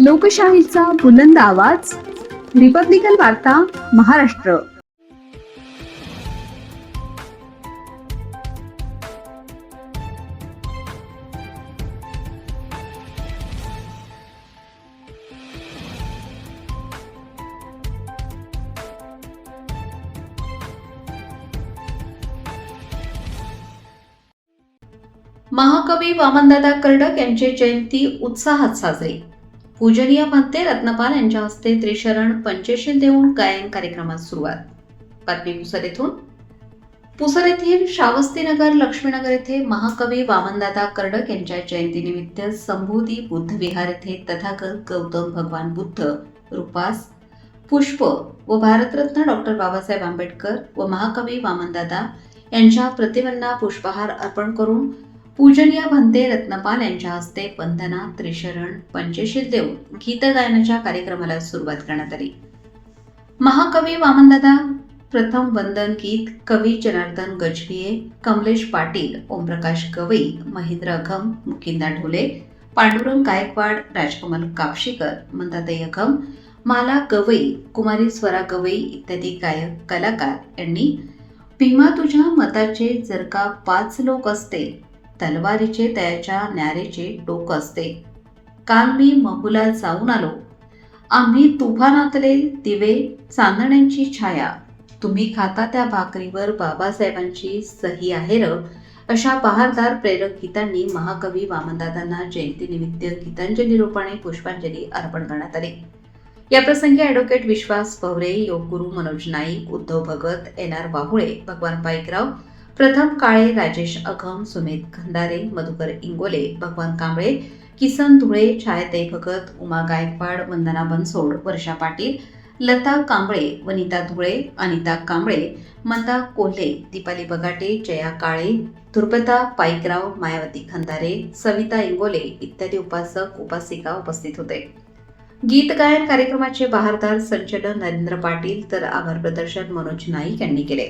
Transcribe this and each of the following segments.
लोकशाहीचा बुलंद आवाज, रिपब्लिकन वार्ता महाराष्ट्र. महाकवी वामनदादा कर्डक यांची जयंती उत्साहात साजरी. पूजनीय भंते रत्नपाल यांच्या हस्ते त्रिशरण पंचशील देऊन गायन कार्यक्रमास सुरुवात. बातमी पुसद येथून. पुसद येथील श्रावस्तीनगर लक्ष्मीनगर येथे महाकवी वामनदादा कर्डक यांच्या जयंतीनिमित्त संबोधी बुद्ध विहार येथे तथागत गौतम भगवान बुद्ध रूपास पुष्प व भारतरत्न डॉक्टर बाबासाहेब आंबेडकर व महाकवी वामनदादा यांच्या प्रतिमांना पुष्पहार अर्पण करून पूजनीय भंते रत्नपाल यांच्या हस्ते वंदना त्रिशरण पंचशील देऊन गीतगायनाच्या कार्यक्रमाला सुरुवात करण्यात आली. महाकवी वामनदादा प्रथम वंदन गीत कवी जनार्दन गजभिये, कमलेश पाटील, ओमप्रकाश गवई, महेंद्र अघम, मुकिंदा ढोले, पांडुरंग गायकवाड, राजकमल कापशीकर, मंदाताई अघम, माला गवई, कुमारी स्वरा गवई इत्यादी गायक कलाकार यांनी भीमा तुझ्या मताचे जर का 5 लोक असते, तलवारीचे तयाच्या न्यारेचे टोक असते, काल मी महुला जाऊन आलो, आम्ही तुफानातले दिवे चांदण्यांची छाया, तुम्ही खाता त्या भाकरीवर बाबासाहेबांची सही आहे र, अशा बहारदार प्रेरक गीतांनी महाकवी वामनदादांना जयंतीनिमित्त गीतांजली रूपाने पुष्पांजली अर्पण करण्यात आली. याप्रसंगी ॲडव्होकेट विश्वास पवरे, योगगुरू मनोज नाईक, उद्धव भगत, NR वाहुळे, भगवान पाईकराव, प्रथम काळे, राजेश अघम, सुमित खंदारे, मधुकर इंगोले, भगवान कांबळे, किसन धुळे, छायाताई भगत, उमा गायकवाड, वंदना बनसोड, वर्षा पाटील, लता कांबळे, वनिता धुळे, अनिता कांबळे, मंदा कोल्हे, दीपाली बगाटे, जया काळे, धुरपता पाईकराव, मायावती खंदारे, सविता इंगोले इत्यादी उपासक उपासिका उपस्थित होते. गीत गायन कार्यक्रमाचे बहारदार संचलन नरेंद्र पाटील तर आभार प्रदर्शन मनोज नाईक यांनी केले.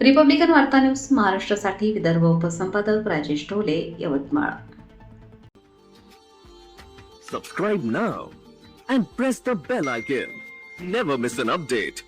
रिपब्लिकन वार्ता न्यूज महाराष्ट्रासाठी Vidarbha उपसंपादक Rajesh Dhole, Yavatmal. Subscribe now and press the bell icon. Never miss an update.